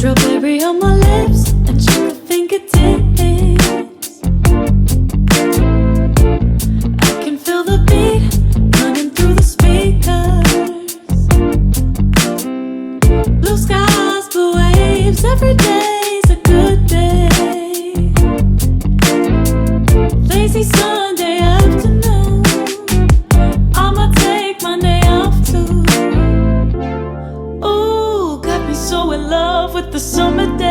Strawberry on my lips and sugar fingertips. I can feel the beat running through the speakers. Blue skies, blue waves, every day's a good day. Lazy Sunday afternoon, I'ma take Monday off too. Ooh, got me so in love with the summer day.